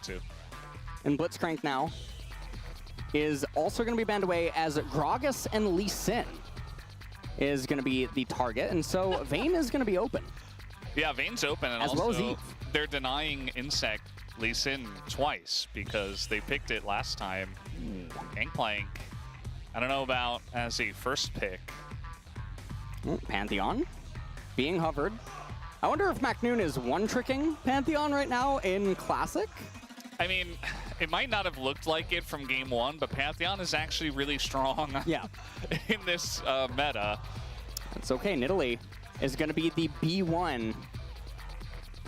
to. And Blitzcrank now is also going to be banned away as Gragas and Lee Sin is going to be the target. And so Vayne is going to be open. Yeah, Vayne's open. And as also, well as Eve. They're denying Insect Lee Sin twice because they picked it last time. Gangplank, I don't know about as a first pick. Pantheon being hovered. I wonder if McNoon is one-tricking Pantheon right now in Classic. I mean, it might not have looked like it from game one, but Pantheon is actually really strong in this meta. It's okay. Nidalee is going to be the B1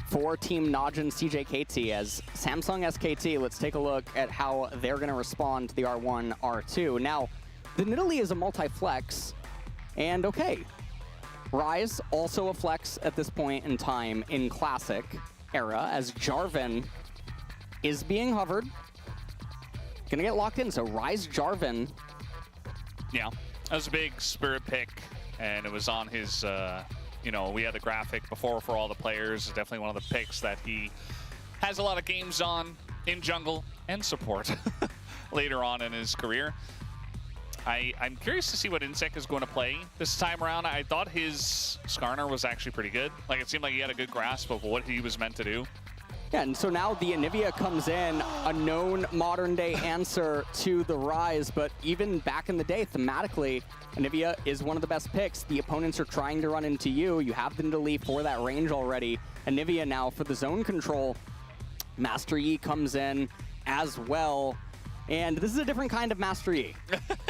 for Team Najin CJKT as Samsung SKT. Let's take a look at how they're going to respond to the R1, R2. Now, the Nidalee is a multi-flex, and okay. Ryze also a flex at this point in time in Classic era as Jarvan is being hovered. Gonna get locked in, so Ryze Jarvan. Yeah, that was a big Spirit pick, and it was on his, you know, we had the graphic before for all the players. Definitely one of the picks that he has a lot of games on in jungle and support later on in his career. I'm curious to see what Insect is going to play this time around. I thought his Skarner was actually pretty good. Like, it seemed like he had a good grasp of what he was meant to do. Yeah, and so now the Anivia comes in, a known modern-day answer to the Ryze, but even back in the day, thematically, Anivia is one of the best picks. The opponents are trying to run into you. You have the Nidalee for that range already. Anivia now for the zone control. Master Yi comes in as well. And this is a different kind of Master Yi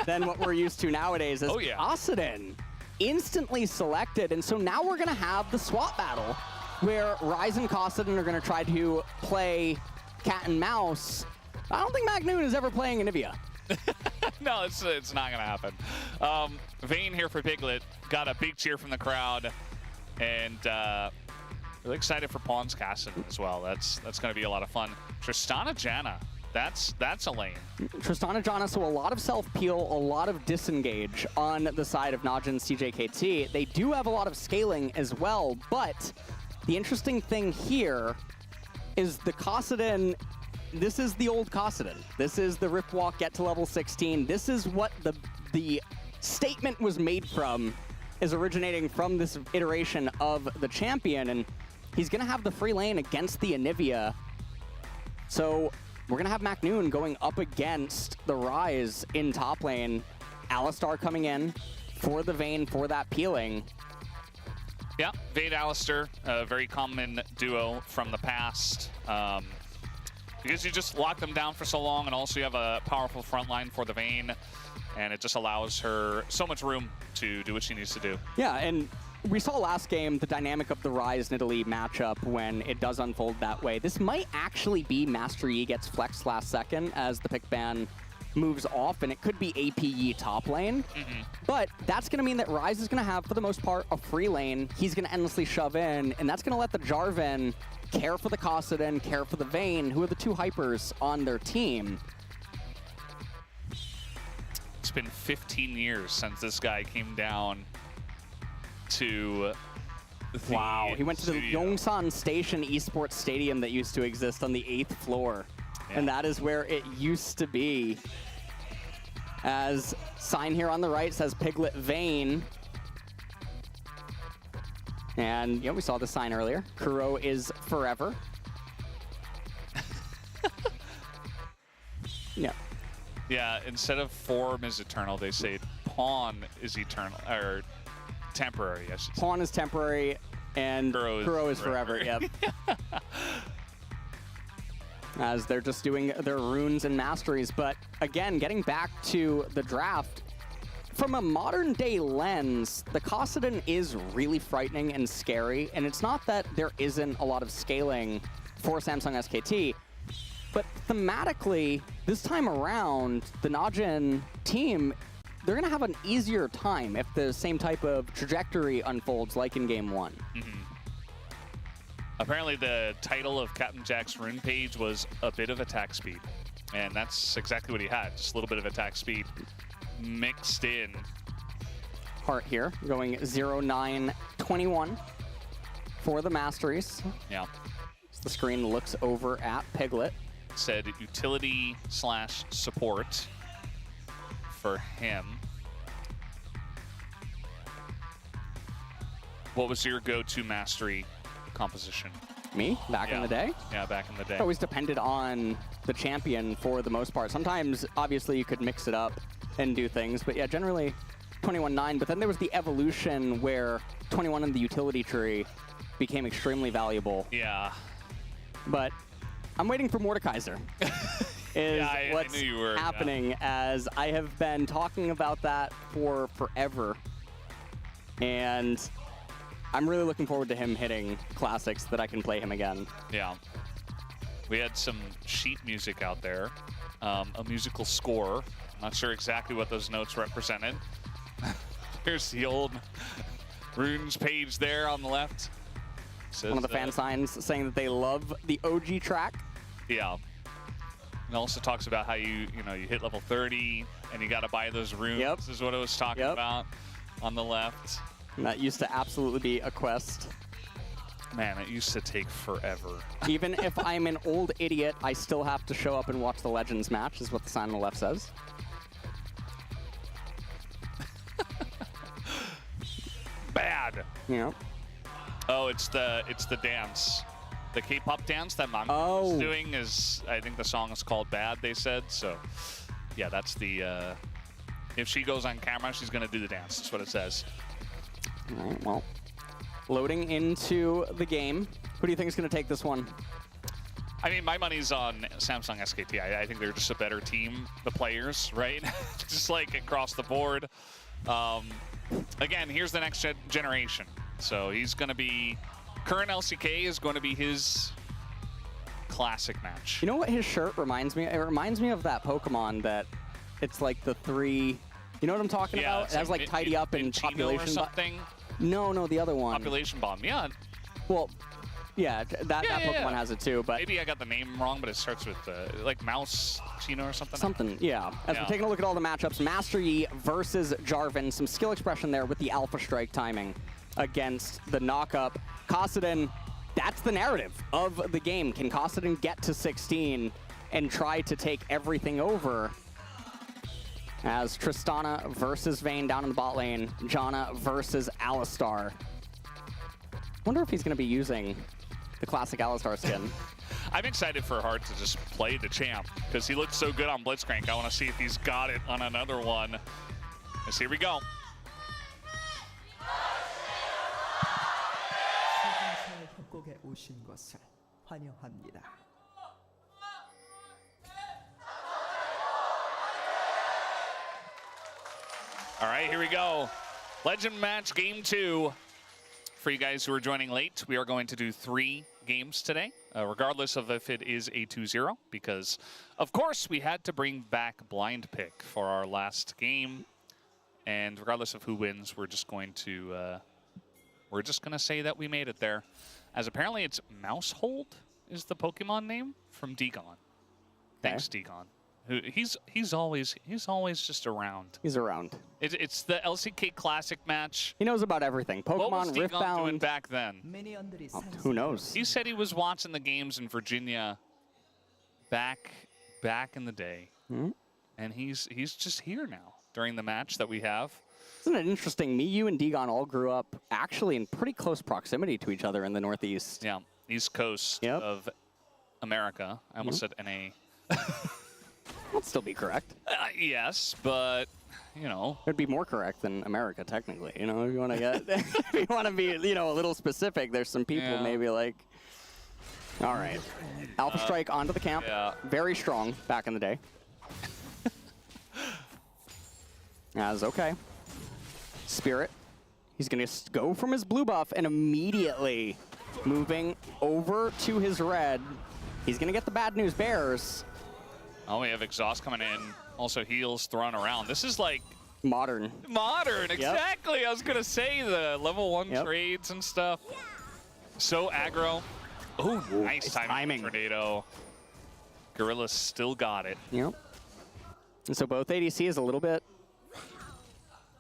than what we're used to nowadays. As Kassadin instantly selected, and so now we're going to have the swap battle where Ryze and Kassadin are going to try to play cat and mouse. I don't think McNoon is ever playing Anivia. No, it's not going to happen. Vayne here for Piglet. Got a big cheer from the crowd. And really excited for Pawns Kassadin as well. That's going to be a lot of fun. Tristana Janna. That's a lane. Tristana Janna, so a lot of self-peel, a lot of disengage on the side of Najin CJKT. They do have a lot of scaling as well, but the interesting thing here is the Kassadin, this is the old Kassadin. This is the Rip Walk, get to level 16. This is what the statement was made from, is originating from this iteration of the champion, and he's gonna have the free lane against the Anivia. So we're going to have McNoon going up against the Ryze in top lane. Alistar coming in for the Vayne for that peeling. Yeah, Vayne Alistar, a very common duo from the past. Because you just lock them down for so long, and also you have a powerful front line for the Vayne, and it just allows her so much room to do what she needs to do. Yeah, and we saw last game the dynamic of the Ryze-Nidalee matchup when it does unfold that way. This might actually be Master Yi gets flexed last second as the pick ban moves off, and it could be AP Yi top lane. But that's going to mean that Ryze is going to have, for the most part, a free lane. He's going to endlessly shove in, and that's going to let the Jarvan care for the Kassadin, care for the Vayne, who are the two hypers on their team. It's been 15 years since this guy came down to wow, he went to the Yongsan Station Esports Stadium that used to exist on the 8th floor. Yeah. And that is where it used to be. As sign here on the right says Piglet Vayne. And yeah, we saw the sign earlier. Kuro is forever. Yeah. Yeah, instead of form is eternal, they say pawn is eternal, or temporary, I should say. Pawn is temporary, and Kuro is forever. Yep. As they're just doing their runes and masteries. But again, getting back to the draft, from a modern day lens, the Kassadin is really frightening and scary. And it's not that there isn't a lot of scaling for Samsung SKT, but thematically, this time around, the Najin team, they're going to have an easier time if the same type of trajectory unfolds like in Game 1. Apparently the title of Captain Jack's rune page was a bit of attack speed. And that's exactly what he had, just a little bit of attack speed mixed in. Heart here, going 0-9-21 for the Masteries. Yeah. So the screen looks over at Piglet. said utility / support for him. What was your go-to mastery composition? Me? Back in the day? Yeah, back in the day. Always depended on the champion for the most part. Sometimes, obviously, you could mix it up and do things, but yeah, generally 21-9. But then there was the evolution where 21 in the utility tree became extremely valuable. Yeah. But I'm waiting for Mordekaiser. What's I knew you were, happening, as I have been talking about that for forever. And I'm really looking forward to him hitting classics that I can play him again. Yeah. We had some sheet music out there, a musical score. I'm not sure exactly what those notes represented. Here's the old Runes page there on the left. Says, one of the fan signs saying that they love the OG track. Yeah. And also talks about how you hit level 30 and you got to buy those runes. Yep. Is what it was talking about on the left. And that used to absolutely be a quest. Man, it used to take forever. Even if I'm an old idiot, I still have to show up and watch the Legends match, is what the sign on the left says. Bad. Yeah. Oh, it's the dance. The K-pop dance that Mom is doing is, I think the song is called Bad, they said. So, yeah, that's the, if she goes on camera, she's going to do the dance. That's what it says. All right, well, loading into the game. Who do you think is going to take this one? I mean, my money's on Samsung SKT. I think they're just a better team, the players, right? Just like across the board. Again, here's the next generation. So he's going to be, current LCK is going to be his classic match. You know what his shirt reminds me? It reminds me of that Pokemon that it's like the three, you know what I'm talking about? It has like tidy up and population or something. No, the other one. Population bomb, yeah. Well, yeah, that Pokemon has it too, but maybe I got the name wrong, but it starts with like Mouse Chino or something. Something, yeah. As we're taking a look at all the matchups, Master Yi versus Jarvan, some skill expression there with the Alpha Strike timing against the knockup. Kassadin, that's the narrative of the game. Can Kassadin get to 16 and try to take everything over? As Tristana versus Vayne down in the bot lane, Janna versus Alistar. Wonder if he's going to be using the classic Alistar skin. I'm excited for Hart to just play the champ because he looked so good on Blitzcrank. I want to see if he's got it on another one. Let's here we go. All right, here we go. Legend match game 2. For you guys who are joining late, we are going to do 3 games today, regardless of if it is a 2-0, because of course we had to bring back blind pick for our last game, and regardless of who wins, we're just going to say that we made it there, as apparently it's Mousehold is the Pokemon name from Degon. Thanks, Degon. He's always just around. He's around. It's the LCK Classic match. He knows about everything. Pokemon, what was Degon Riftbound. doing back then? Oh, who knows? He said he was watching the games in Virginia back in the day, and he's just here now during the match that we have. Isn't it interesting? Me, you, and Degon all grew up actually in pretty close proximity to each other in the Northeast. Yeah, East Coast of America. I almost said NA. Would still be correct. Yes, but you know, it'd be more correct than America technically. You know, if you want to get, if you want to be, a little specific, there's some people maybe like. All right, Alpha Strike onto the camp. Very strong back in the day. As okay. Spirit, he's gonna go from his blue buff and immediately moving over to his red. He's gonna get the bad news bears. Oh, we have exhaust coming in. Also heals thrown around. This is like modern. Modern, exactly. Yep. I was gonna say the level 1 trades and stuff. So aggro. Oh, nice timing. Tornado. Gorilla still got it. Yep. And so both ADC is a little bit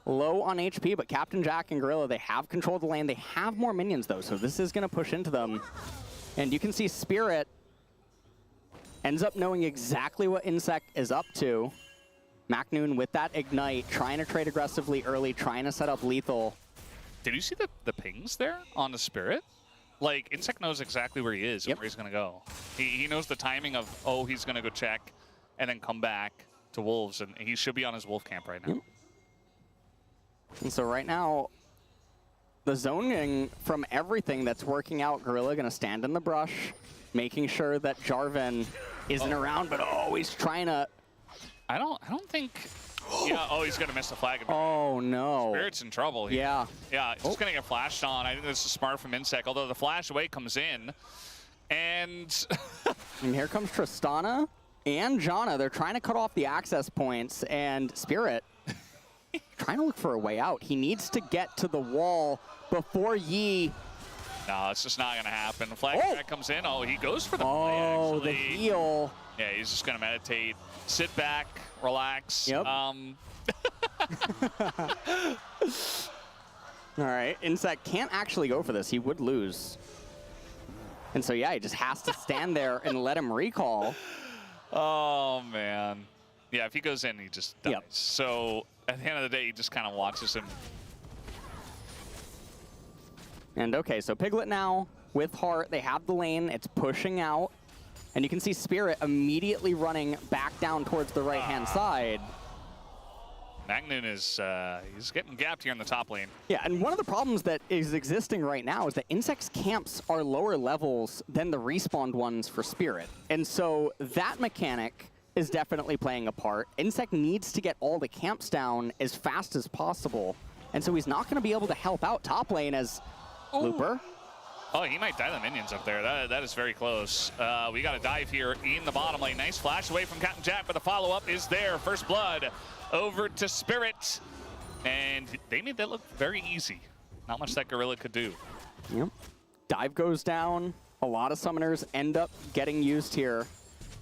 low on HP, but Captain Jack and Gorilla, they have control of the lane. They have more minions though, so this is gonna push into them. And you can see Spirit ends up knowing exactly what Insect is up to. Macnoon with that Ignite, trying to trade aggressively early, trying to set up lethal. Did you see the pings there on the Spirit? Like, Insect knows exactly where he is and where he's going to go. He knows the timing of, oh, he's going to go check and then come back to Wolves, and he should be on his Wolf camp right now. And so right now, the zoning from everything that's working out, Gorilla going to stand in the brush, making sure that Jarvan isn't around, but always trying to... I don't think... Yeah, oh, he's going to miss the flag. Oh, no. Spirit's in trouble here. Yeah. Yeah, just going to get flashed on. I think this is smart from Insect, although the flash away comes in. And... and here comes Tristana and Janna. They're trying to cut off the access points, and Spirit trying to look for a way out. He needs to get to the wall before Yi... No, it's just not going to happen. The flag comes in. Oh, he goes for the play, Oh, actually. the heal. Yeah, he's just going to meditate, sit back, relax. Yep. All right, Insect can't actually go for this. He would lose. And so, yeah, he just has to stand there and let him recall. Oh, man. Yeah, if he goes in, he just dies. Yep. So, at the end of the day, he just kind of watches him. And okay, so Piglet now with Heart, they have the lane, it's pushing out. And you can see Spirit immediately running back down towards the right-hand side. Macnoon is he's getting gapped here in the top lane. Yeah, and one of the problems that is existing right now is that Insect's camps are lower levels than the respawned ones for Spirit. And so that mechanic is definitely playing a part. Insect needs to get all the camps down as fast as possible. And so he's not going to be able to help out top lane as Looper. Oh, he might die the minions up there. That is very close. We got a dive here in the bottom lane. Nice flash away from Captain Jack, but the follow-up is there. First blood over to Spirit. And they made that look very easy. Not much that Gorilla could do. Yep. Dive goes down. A lot of summoners end up getting used here.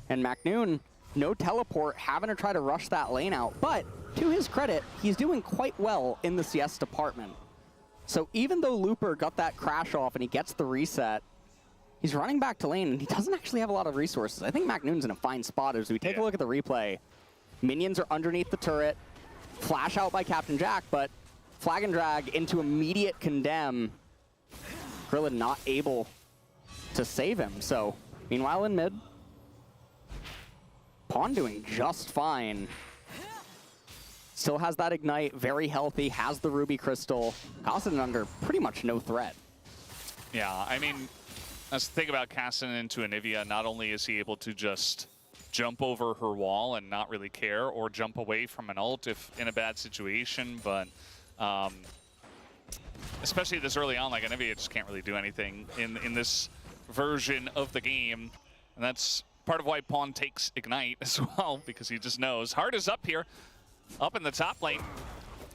And Macnoon, no teleport, having to try to rush that lane out. But to his credit, he's doing quite well in the CS department. So even though Looper got that crash off and he gets the reset, he's running back to lane and he doesn't actually have a lot of resources. I think Macnoon's in a fine spot as we take a look at the replay. Minions are underneath the turret, flash out by Captain Jack, but flag and drag into immediate condemn. Gorilla not able to save him. So meanwhile in mid, Pawn doing just fine. Still has that Ignite, very healthy, has the Ruby Crystal. Kassadin under pretty much no threat. Yeah, I mean, let's think about Kassadin into Anivia. Not only is he able to just jump over her wall and not really care, or jump away from an ult if in a bad situation, but especially this early on, like Anivia just can't really do anything in this version of the game. And that's part of why Pawn takes Ignite as well, because he just knows. Heart is up here. Up in the top lane.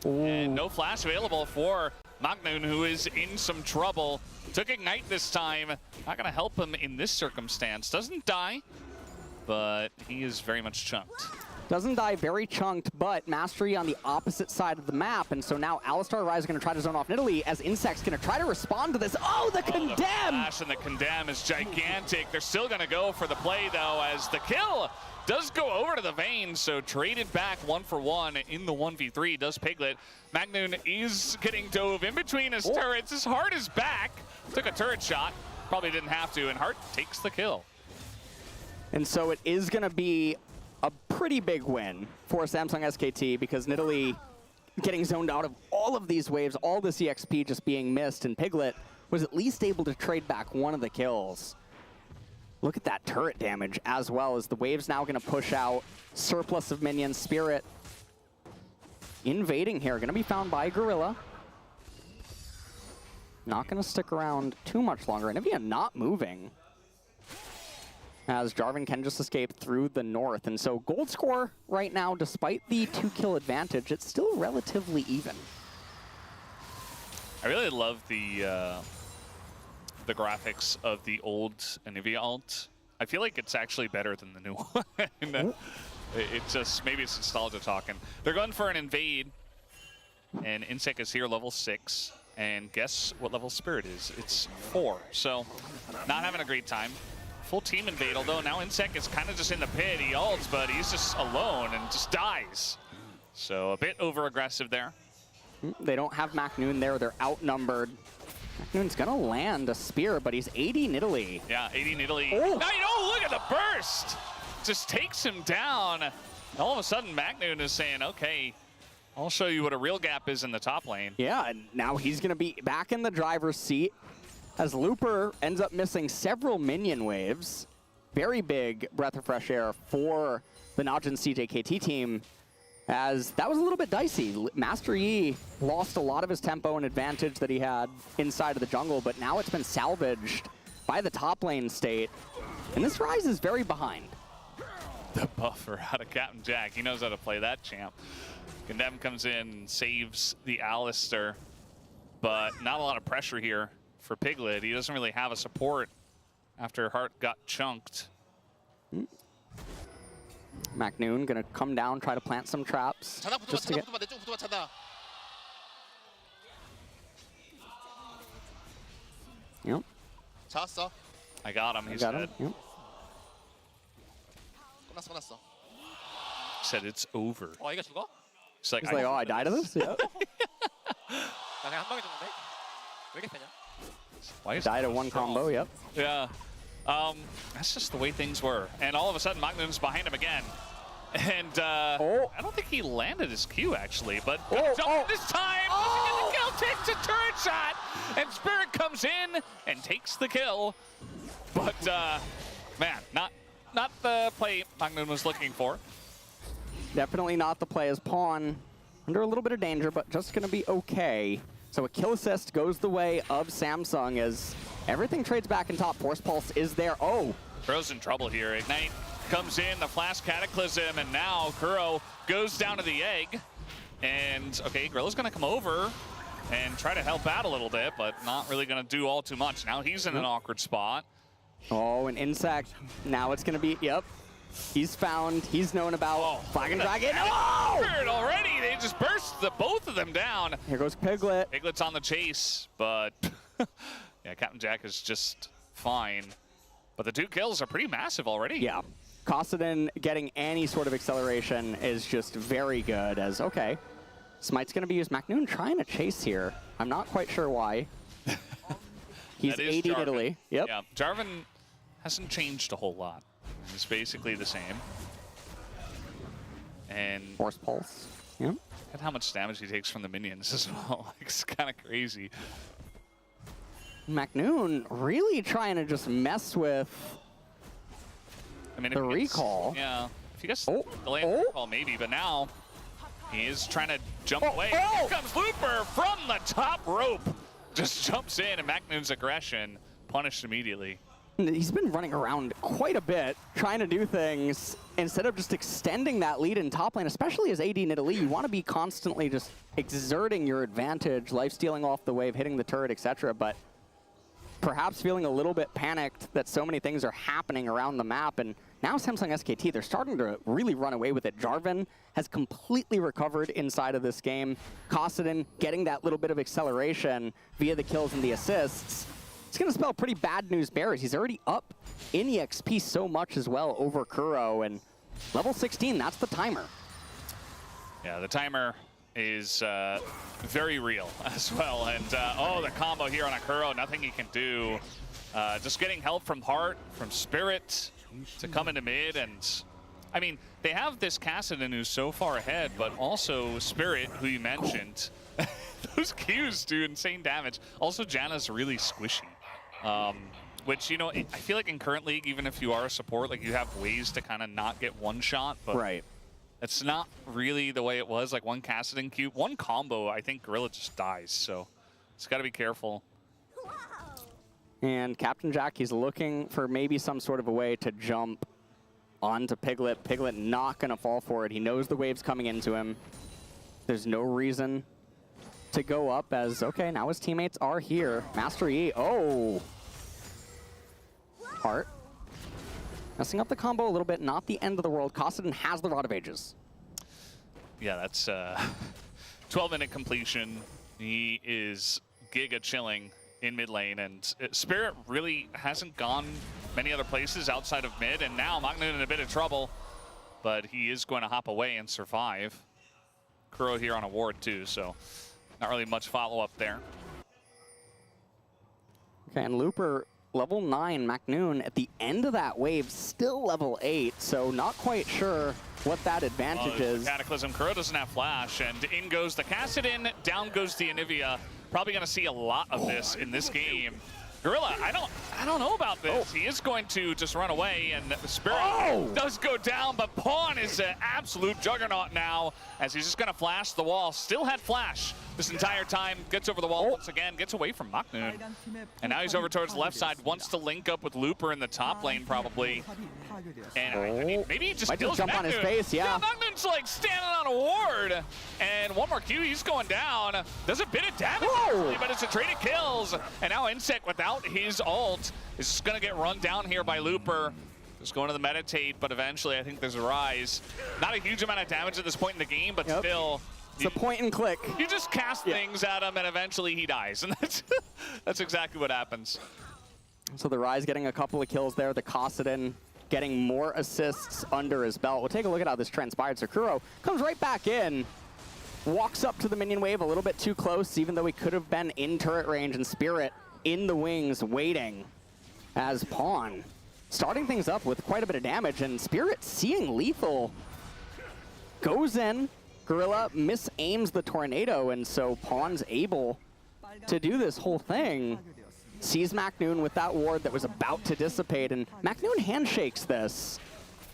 Ooh. And no flash available for Macnoon, who is in some trouble. Took Ignite this time. Not going to help him in this circumstance. Doesn't die, but he is very much chunked. Doesn't die, very chunked, but Mastery on the opposite side of the map. And so now Alistar Rise is going to try to zone off Italy as Insect's going to try to respond to this. Oh, the Condemn! The flash and the Condemn is gigantic. They're still going to go for the play, though, as the kill does go over to the Vayne, so traded back 1-for-1 in the 1v3 does Piglet. Macnoon is getting dove in between his turrets. His Heart is back. Took a turret shot. Probably didn't have to, and Heart takes the kill. And so it is going to be a pretty big win for Samsung SKT because Nidalee getting zoned out of all of these waves, all this EXP just being missed, and Piglet was at least able to trade back one of the kills. Look at that turret damage as well as the wave's now going to push out. Surplus of minions. Spirit invading here. Going to be found by Gorilla. Not going to stick around too much longer. Anivia not moving. As Jarvan can just escape through the north. And so gold score right now, despite the 2-kill advantage, it's still relatively even. I really love the graphics of the old Anivia ult. I feel like it's actually better than the new one. It just, maybe it's nostalgia talking. They're going for an invade, and Insect is here, level 6. And guess what level Spirit is? It's 4. So, not having a great time. full team invade, although now Insect is kind of just in the pit. He ults, but he's just alone and just dies. So a bit over-aggressive there. They don't have McNoon there. They're outnumbered. McNoon's going to land a spear, but he's 80 Nidalee. Yeah, 80 Nidalee. Oh. Now, look at the burst. Just takes him down. All of a sudden, McNoon is saying, okay, I'll show you what a real gap is in the top lane. Yeah, and now he's going to be back in the driver's seat as Looper ends up missing several minion waves. Very big breath of fresh air for the Najin CJKT team, as that was a little bit dicey. Master Yi lost a lot of his tempo and advantage that he had inside of the jungle, but now it's been salvaged by the top lane state. And this Ryze is very behind. The buffer out of Captain Jack. He knows how to play that champ. Condemn comes in and saves the Alistair, but not a lot of pressure here for Piglet. He doesn't really have a support after Hart got chunked. McNoon gonna come down, try to plant some traps. Just to get... Yep. I got him. He's got dead. him. Yep. Said it's over. He's like, He's like, oh, I died of this? Yep. Why is Died of one combo, yep. Yeah. That's just the way things were. And all of a sudden, McNoon's behind him again. And I don't think he landed his Q, actually, but this time, doesn't get the kill, takes a turret shot, and Spirit comes in and takes the kill. But, man, not the play McNoon was looking for. Definitely not the play, as Pawn under a little bit of danger, but just going to be okay. So a kill assist goes the way of Samsung as everything trades back in top. Force Pulse is there. Oh! Kuro's in trouble here. Ignite comes in, the Flash Cataclysm, and now Kuro goes down to the egg. And, okay, Gorilla's going to come over and try to help out a little bit, but not really going to do all too much. Now he's in an awkward spot. Oh, an Insect. Now it's going to be, yep. He's found, he's known about Flag and Dragon. Oh! Already, they just burst both of them down. Here goes Piglet. Piglet's on the chase, but yeah, Captain Jack is just fine. But the 2 kills are pretty massive already. Yeah. Kassadin getting any sort of acceleration is just very good, as, okay. Smite's going to be used. McNoon trying to chase here. I'm not quite sure why. He's 80 Jarvan. Nidalee. Yep. Yeah, Jarvan hasn't changed a whole lot. It's basically the same. And Force Pulse. Yep. look at how much damage he takes from the minions as well. It's kind of crazy. McNoon really trying to just mess with the recall. Yeah. If he gets the land recall, maybe, but now he is trying to jump away. Here comes Looper from the top rope. Just jumps in, and McNoon's aggression punished immediately. He's been running around quite a bit, trying to do things instead of just extending that lead in top lane, especially as AD Nidalee. You want to be constantly just exerting your advantage, life-stealing off the wave, hitting the turret, etc. But perhaps feeling a little bit panicked that so many things are happening around the map. And now Samsung SKT, they're starting to really run away with it. Jarvan has completely recovered inside of this game. Kassadin getting that little bit of acceleration via the kills and the assists. It's going to spell pretty bad news bears. He's already up in EXP so much as well over Kuro, and level 16, that's the timer. Yeah, the timer is very real as well. And the combo here on a Kuro, nothing he can do. Just getting help from Hart, from Spirit to come into mid. And I mean, they have this Kassadin who's so far ahead, but also Spirit, who you mentioned. Those Qs do insane damage. Also, Janna's really squishy. Which, you know, I feel like in current league, even if you are a support, like you have ways to kind of not get one shot, but it's not really the way it was. Like one Kassadin Q, one combo, I think Gorilla just dies. So it's got to be careful. And Captain Jack, he's looking for maybe some sort of a way to jump onto Piglet. Piglet not going to fall for it. He knows the wave's coming into him. There's no reason to go up as, okay, now his teammates are here. Master Yi, Hart. Messing up the combo a little bit, not the end of the world. Kassadin has the Rod of Ages. Yeah, that's 12-minute completion. He is giga chilling in mid lane, and Spirit really hasn't gone many other places outside of mid, and now Magnan in a bit of trouble, but he is going to hop away and survive. Kuro here on a ward too, so not really much follow-up there. Okay, and Looper, level 9, Macnoon at the end of that wave, still level 8, so not quite sure what that advantage is. Cataclysm, Kuro doesn't have flash, and in goes the Kassadin, down goes the Anivia. Probably going to see a lot of this in this game. Gorilla, I don't know about this. He is going to just run away, and Spirit does go down, but Pawn is an absolute juggernaut now, as he's just going to flash the wall. Still had flash this entire time. Gets over the wall once again, gets away from Magnan. And now he's over towards the left side, wants to link up with Looper in the top lane probably. And I mean, maybe he just might kills jump Magnan. on his face, yeah. Magnan's like standing on a ward. And one more Q, he's going down. Does a bit of damage, actually, but it's a trade of kills. And now Insect, without his ult, is just going to get run down here by Looper. Just going to the meditate, but eventually I think there's a rise. Not a huge amount of damage at this point in the game, but still. It's a point and click. You just cast things at him, and eventually he dies. And that's exactly what happens. So the Rise getting a couple of kills there. The Kassadin getting more assists under his belt. We'll take a look at how this transpired. So Kuro comes right back in, walks up to the minion wave a little bit too close, even though he could have been in turret range, and Spirit in the wings waiting as Pawn starting things up with quite a bit of damage, and Spirit seeing lethal goes in. Gorilla misaims the tornado, and so Pawn's able to do this whole thing. Sees Macnoon with that ward that was about to dissipate, and Macnoon handshakes this.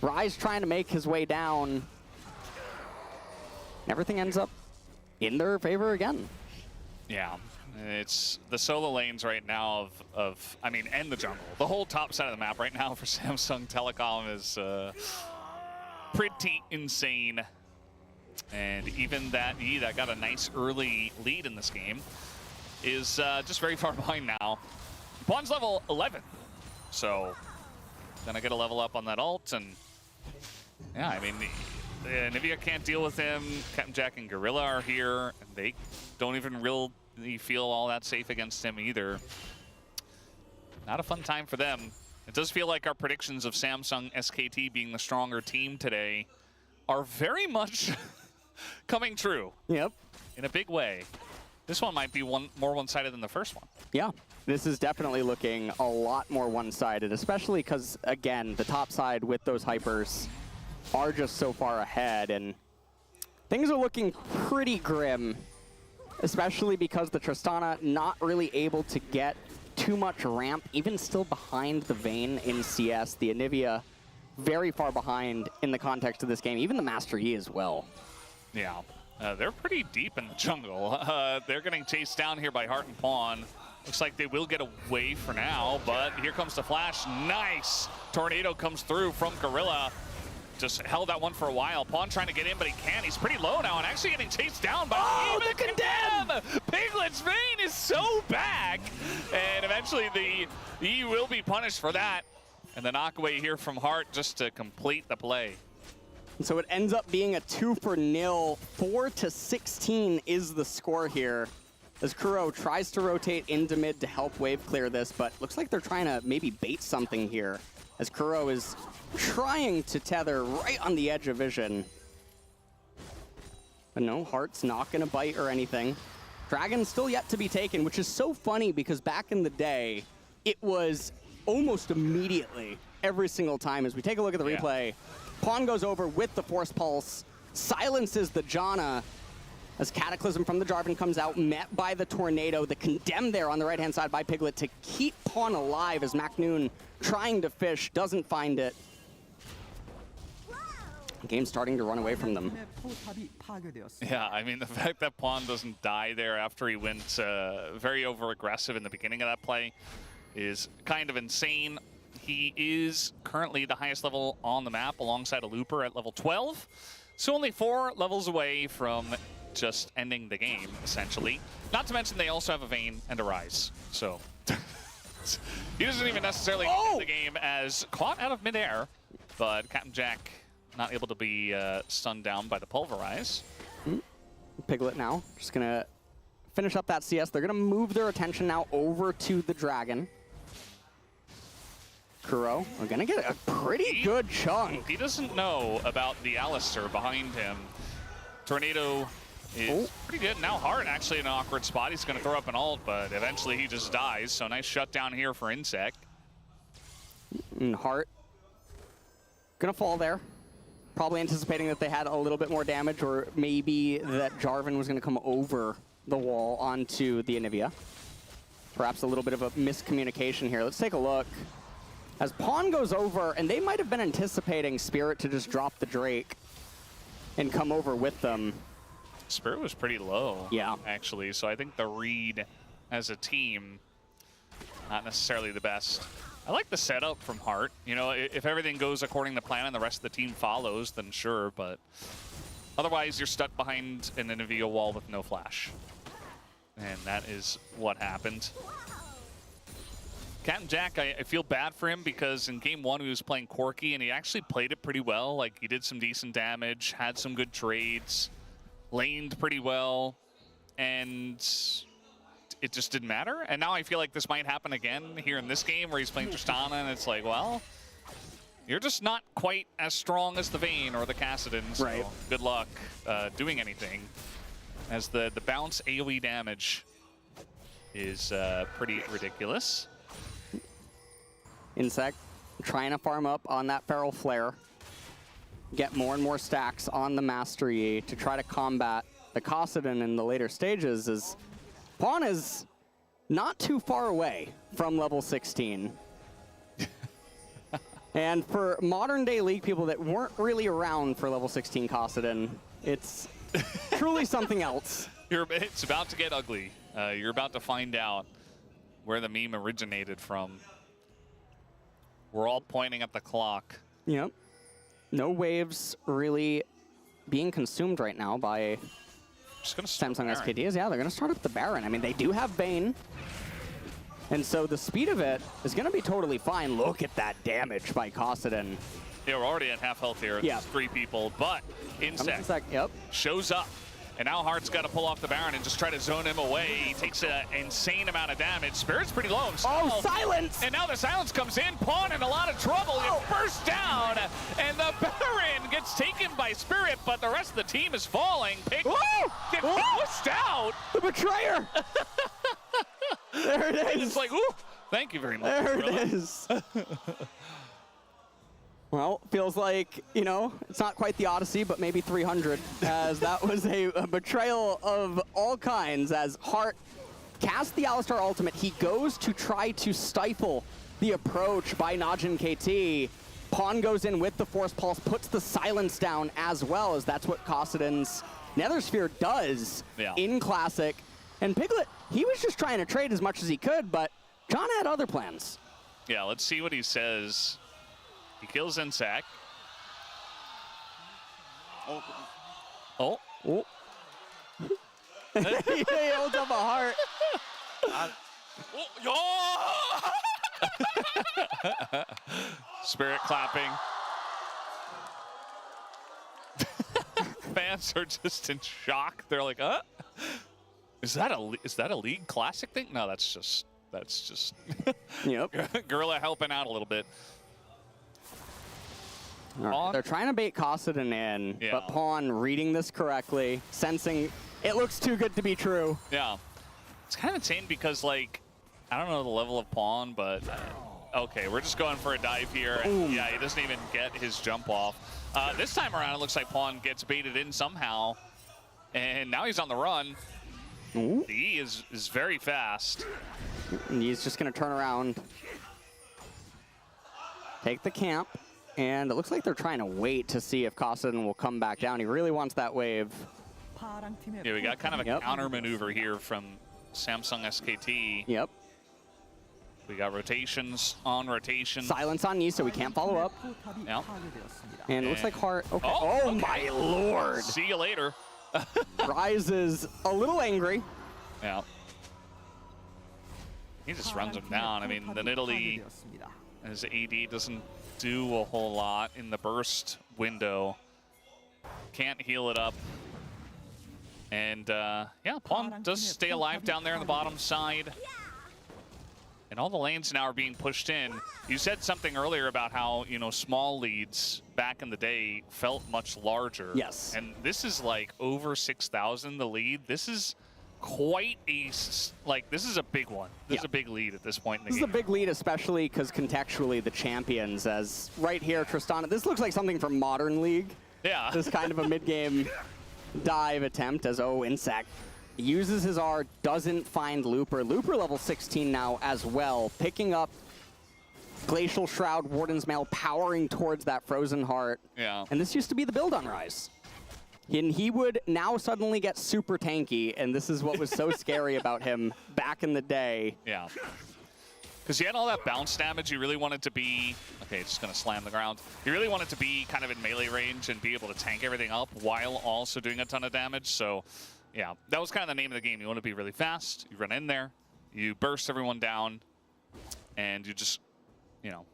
Rise trying to make his way down. Everything ends up in their favor again. Yeah, it's the solo lanes right now I mean, and the jungle. The whole top side of the map right now for Samsung Telecom is pretty insane. And even that E that got a nice early lead in this game is just very far behind now. Pawn's level 11, so gonna get a level up on that ult, and yeah, I mean, Nivea can't deal with him. Captain Jack and Gorilla are here, and they don't even really feel all that safe against him either. Not a fun time for them. It does feel like our predictions of Samsung SKT being the stronger team today are very much coming true. Yep. In a big way. This one might be more one-sided than the first one. Yeah, this is definitely looking a lot more one-sided, especially because, again, the top side with those hypers are just so far ahead, and things are looking pretty grim, especially because the Tristana not really able to get too much ramp, even still behind the Vayne in CS. The Anivia very far behind in the context of this game, even the Master Yi as well. Yeah, they're pretty deep in the jungle. They're getting chased down here by Heart and Pawn. Looks like they will get away for now, but here comes the flash. Nice! Tornado comes through from Gorilla. Just held that one for a while. Pawn trying to get in, but he can't. He's pretty low now and actually getting chased down by the Condemn! Piglet's Vayne is so back! And eventually he will be punished for that. And the knockaway here from Heart just to complete the play. So it ends up being a 2-0. 4-16 is the score here, as Kuro tries to rotate into mid to help wave clear this, but looks like they're trying to maybe bait something here, as Kuro is trying to tether right on the edge of vision. But no, Heart's not going to bite or anything. Dragon's still yet to be taken, which is so funny because back in the day, it was almost immediately every single time. As we take a look at the replay, Pawn goes over with the Force Pulse, silences the Janna, as Cataclysm from the Jarvan comes out, met by the Tornado. The Condemn there on the right-hand side by Piglet to keep Pawn alive, as Macnoon trying to fish, doesn't find it. The game's starting to run away from them. Yeah, I mean, the fact that Pawn doesn't die there after he went very over-aggressive in the beginning of that play is kind of insane. He is currently the highest level on the map alongside a Looper at level 12. So only 4 levels away from just ending the game, essentially. Not to mention they also have a Vayne and a Rise. So he doesn't even necessarily end the game as caught out of midair. But Captain Jack not able to be stunned down by the Pulverize. Piglet now just gonna finish up that CS. They're going to move their attention now over to the Dragon. Kuro are going to get a pretty good chunk. He doesn't know about the Alistar behind him. Tornado is pretty good. Now Hart actually in an awkward spot. He's going to throw up an ult, but eventually he just dies. So nice shutdown here for Insect. And Hart going to fall there. Probably anticipating that they had a little bit more damage, or maybe that Jarvan was going to come over the wall onto the Anivia. Perhaps a little bit of a miscommunication here. Let's take a look. As Pawn goes over, and they might have been anticipating Spirit to just drop the Drake and come over with them. Spirit was pretty low, yeah, actually. So I think the read as a team, not necessarily the best. I like the setup from Hart. You know, if everything goes according to plan and the rest of the team follows, then sure, but otherwise you're stuck behind an Anivia wall with no flash. And that is what happened. Captain Jack, I feel bad for him because in game one he was playing Corki and he actually played it pretty well. Like, he did some decent damage, had some good trades, laned pretty well, and it just didn't matter. And now I feel like this might happen again here in this game where he's playing Tristana and it's like, well, you're just not quite as strong as the Vayne or the Kassadin, so right. Good luck doing anything, as the bounce AoE damage is pretty ridiculous. Insect trying to farm up on that Feral Flare. Get more and more stacks on the Mastery to try to combat the Kassadin in the later stages, as Pawn is not too far away from level 16. And for modern day League people that weren't really around for level 16 Kassadin, it's truly something else. It's about to get ugly. You're about to find out where the meme originated from. We're all pointing at the clock. Yep. No waves really being consumed right now by Samsung SKTs. Yeah, they're going to start up the Baron. I mean, they do have Vayne. And so the speed of it is going to be totally fine. Look at that damage by Kassadin. Yeah, we're already at half health here. Yeah. It's 3 people, but Insect yep. shows up. And now Hart's got to pull off the Baron and just try to zone him away. He takes an insane amount of damage. Spirit's pretty low himself. Oh, silence! And now the silence comes in. Pawn in a lot of trouble. Oh. First down, and the Baron gets taken by Spirit, but the rest of the team is falling. Pig gets pushed out. The betrayer! There it is. It's like, ooh, thank you very much. There it is. Well, feels like, you know, it's not quite the Odyssey, but maybe 300, as that was a betrayal of all kinds, as Hart casts the Alistar ultimate. He goes to try to stifle the approach by Najin KT. Pawn goes in with the Force Pulse, puts the silence down as well, as that's what Kassadin's Nethersphere does in Classic. And Piglet, he was just trying to trade as much as he could, but John had other plans. Yeah, let's see what he says. He kills Insect. Oh. Oh. He holds up a heart. Spirit clapping. Fans are just in shock. They're like, is that a League Classic thing? No, that's just Yep. Gorilla helping out a little bit. Right. They're trying to bait Kassadin in, but Pawn reading this correctly, sensing it looks too good to be true. Yeah. It's kind of insane because, like, I don't know the level of Pawn, but okay, we're just going for a dive here. And, yeah, he doesn't even get his jump off. This time around, it looks like Pawn gets baited in somehow, and now he's on the run. Ooh. He is very fast. And he's just going to turn around, take the camp. And it looks like they're trying to wait to see if Kassadin will come back down. He really wants that wave. Yeah, we got kind of a counter maneuver here from Samsung SKT. Yep. We got rotations on rotation. Silence on Yi, so we can't follow up. Yep. And it looks like Hart. Okay. Oh my lord! See you later. Rise is a little angry. Yeah. He just runs him down. I mean, the Nidalee, his AD doesn't do a whole lot in the burst window. Can't heal it up. And yeah, Pawn does stay alive down there on the bottom side. And all the lanes now are being pushed in. You said something earlier about how, you know, small leads back in the day felt much larger. Yes. And this is like over 6,000 the lead. This is quite a, like, this is a big one. This is a big lead at this point in the game. This is a big lead, especially because contextually the champions, as right here, Tristana, this looks like something from Modern League. Yeah. This kind of a mid-game dive attempt as Insect uses his R, doesn't find Looper. Looper level 16 now as well, picking up Glacial Shroud, Warden's Mail, powering towards that Frozen Heart. Yeah. And this used to be the build on Rise. And he would now suddenly get super tanky, and this is what was so scary about him back in the day. Yeah. Because he had all that bounce damage, you really wanted to be, okay, it's just going to slam the ground. You really wanted to be kind of in melee range and be able to tank everything up while also doing a ton of damage. So, yeah, that was kind of the name of the game. You want to be really fast, you run in there, you burst everyone down, and you just, you know,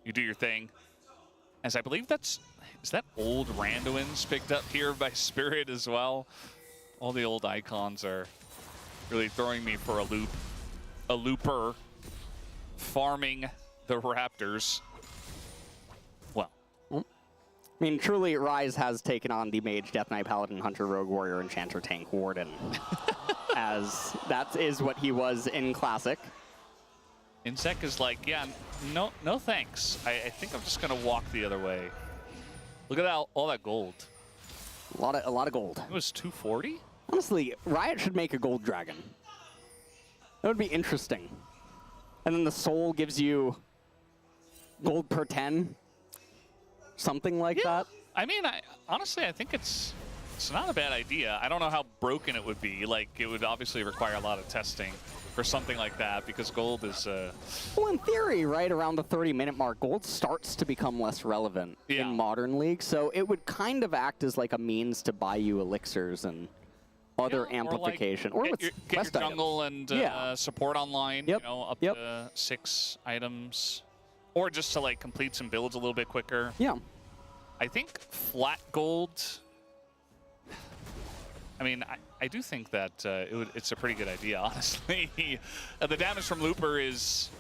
you do your thing. As I believe that's, is that old Randuin's picked up here by Spirit as well? All the old icons are really throwing me for a loop. A looper farming the Raptors. Well. I mean, truly, Rise has taken on the Mage, Death Knight, Paladin, Hunter, Rogue, Warrior, Enchanter, Tank, Warden. As that is what he was in Classic. Insect is like, yeah, no thanks. I think I'm just going to walk the other way. Look at all that gold. A lot of gold. It was 240? Honestly, Riot should make a gold dragon. That would be interesting. And then the soul gives you gold per 10. Something like that. I mean, honestly, I think it's not a bad idea. I don't know how broken it would be. Like, it would obviously require a lot of testing for something like that because gold is... Well, in theory, right around the 30-minute mark, gold starts to become less relevant in Modern League. So it would kind of act as like a means to buy you elixirs and other amplification. Or like, get your jungle and support online, you know, up to 6 items. Or just to like complete some builds a little bit quicker. Yeah. I think flat gold... I mean, I do think that it's a pretty good idea, honestly. The damage from Looper is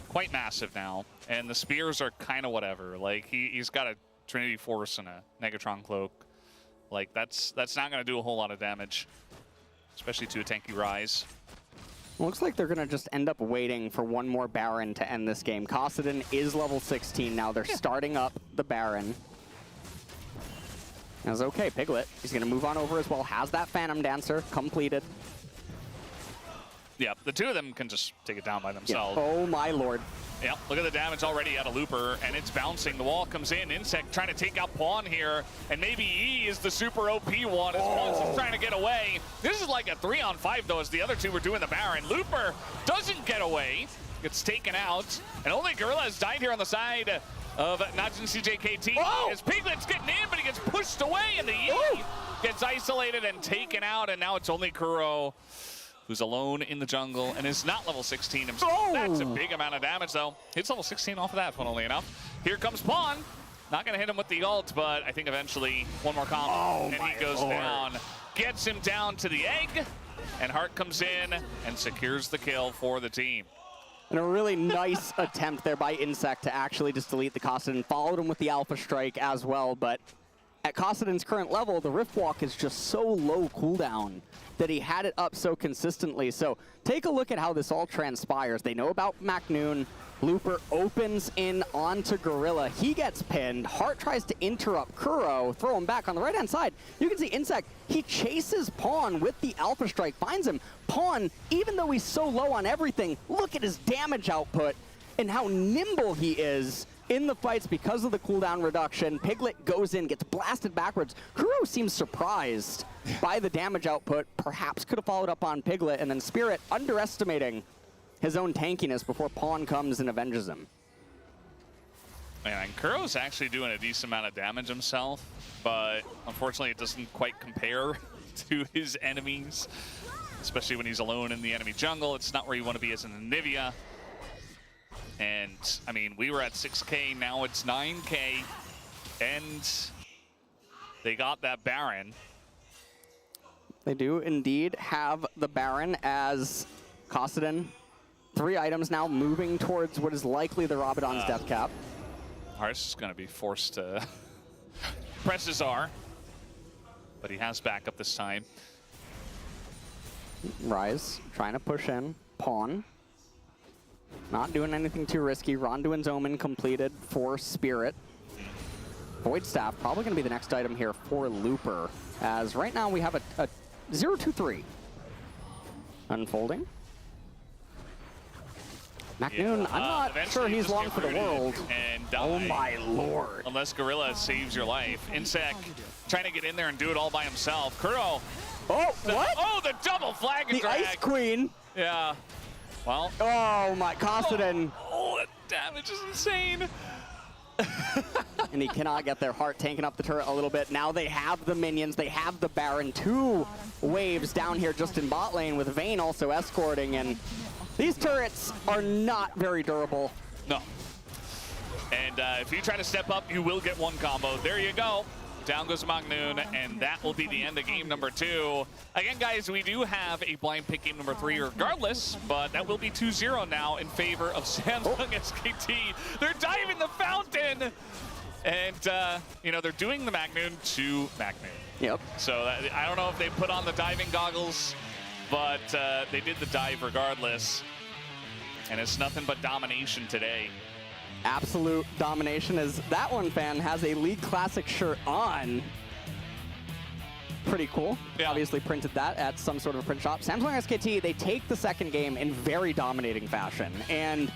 quite massive now, and the spears are kind of whatever. Like, he's got a Trinity Force and a Negatron Cloak. Like, that's not going to do a whole lot of damage, especially to a tanky Rise. Looks like they're going to just end up waiting for one more Baron to end this game. Kassadin is level 16 now. They're starting up the Baron. That's okay, Piglet. He's going to move on over as well. Has that Phantom Dancer completed. Yeah, the two of them can just take it down by themselves. Oh my lord. Yeah, look at the damage already out of Looper, and it's bouncing. The wall comes in. Insect trying to take out Pawn here, and maybe E is the super OP one as Pawn's just trying to get away. This is like a 3-on-5, though, as the other two were doing the Baron. Looper doesn't get away. Gets taken out, and only Gorilla has died here on the side of Najin CJKT. As Piglet's getting in, but he gets pushed away, and the E gets isolated and taken out, and now it's only Kuro who's alone in the jungle and is not level 16 himself. That's a big amount of damage, though. Hits level 16 off of that, funnily enough. Here comes Pawn. Not going to hit him with the ult, but I think eventually one more combo, and he goes down. Gets him down to the egg, and Hart comes in and secures the kill for the team. And a really nice attempt there by Insect to actually just delete the Kassadin. Followed him with the Alpha Strike as well, but at Kassadin's current level, the Rift Walk is just so low cooldown that he had it up so consistently. So take a look at how this all transpires. They know about MacNoon. Looper opens in onto Gorilla. He gets pinned. Hart tries to interrupt Kuro, throw him back on the right-hand side. You can see Insect, he chases Pawn with the Alpha Strike, finds him. Pawn, even though he's so low on everything, look at his damage output and how nimble he is in the fights because of the cooldown reduction. Piglet goes in, gets blasted backwards. Kuro seems surprised by the damage output. Perhaps could have followed up on Piglet, and then Spirit underestimating his own tankiness before Pawn comes and avenges him. And Kuro's actually doing a decent amount of damage himself, but unfortunately it doesn't quite compare to his enemies, especially when he's alone in the enemy jungle. It's not where you want to be as an Anivia. And, I mean, we were at 6K, now it's 9K, and they got that Baron. They do indeed have the Baron as Kostaden. 3 items now moving towards what is likely the Rabadon's death cap. Harsh is going to be forced to press his R, but he has backup this time. Rise trying to push in. Pawn. Not doing anything too risky. Ronduin's Omen completed for Spirit. Void Staff probably going to be the next item here for Looper, as right now we have a 0-2-3. Unfolding. McNoon, I'm not sure he's long for the world. And oh my lord. Unless Gorilla saves your life. Insec trying to get in there and do it all by himself. Kuro. Oh, what? Oh, the double flag and the drag. Ice Queen. Yeah. Well. Oh my, Kostaden. Oh, that damage is insane. And he cannot get there. Heart tanking up the turret a little bit. Now they have the minions. They have the Baron. 2 waves down here just in bot lane with Vayne also escorting. And these turrets are not very durable. No. And if you try to step up, you will get 1 combo. There you go. Down goes McNoon, and that will be the end of game number 2. Again, guys, we do have a blind pick game number 3 regardless, but that will be 2-0 now in favor of Samsung SKT. They're diving the fountain, and, you know, they're doing the McNoon to McNoon. Yep. So I don't know if they put on the diving goggles, but they did the dive regardless, and it's nothing but domination today. Absolute domination, as that one fan has a League Classic shirt on. Pretty cool. Yeah. Obviously printed that at some sort of print shop. Samsung SKT, they take the second game in very dominating fashion. And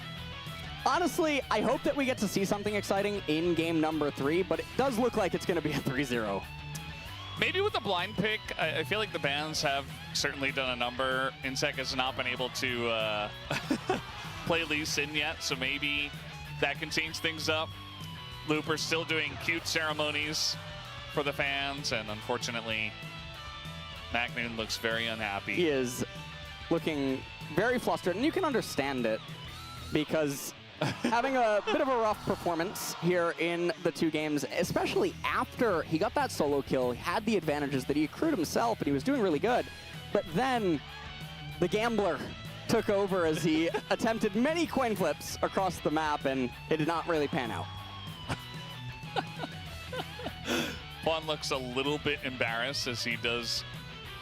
honestly, I hope that we get to see something exciting in game number 3, but it does look like it's going to be a 3-0. Maybe with the blind pick, I feel like the bans have certainly done a number. Insec has not been able to play Lee Sin yet, so maybe that can change things up. Looper's still doing cute ceremonies for the fans, and unfortunately, McNoon looks very unhappy. He is looking very flustered, and you can understand it, because having a bit of a rough performance here in the 2 games, especially after he got that solo kill, he had the advantages that he accrued himself, and he was doing really good. But then the gambler took over as he attempted many coin flips across the map, and it did not really pan out. Juan looks a little bit embarrassed as he does,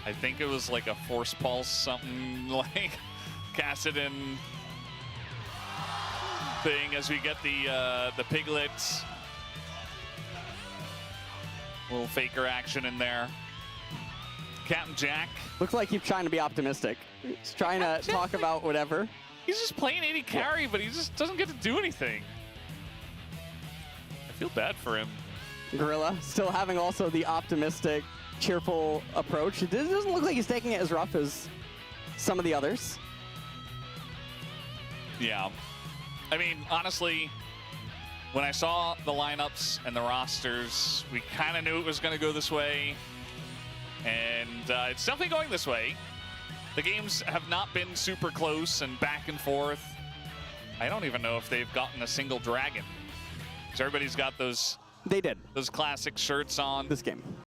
I think it was like a force pulse, something like Kostaden thing, as we get the piglets. Little faker action in there. Captain Jack. Looks like he's trying to be optimistic. He's trying to talk about whatever. He's just playing AD carry, but he just doesn't get to do anything. I feel bad for him. Gorilla still having also the optimistic, cheerful approach. It doesn't look like he's taking it as rough as some of the others. Yeah. I mean, honestly, when I saw the lineups and the rosters, we kind of knew it was going to go this way. And it's definitely going this way. The games have not been super close and back and forth. I don't even know if they've gotten a single dragon. So everybody's got those. They did. Those classic shirts on. This game.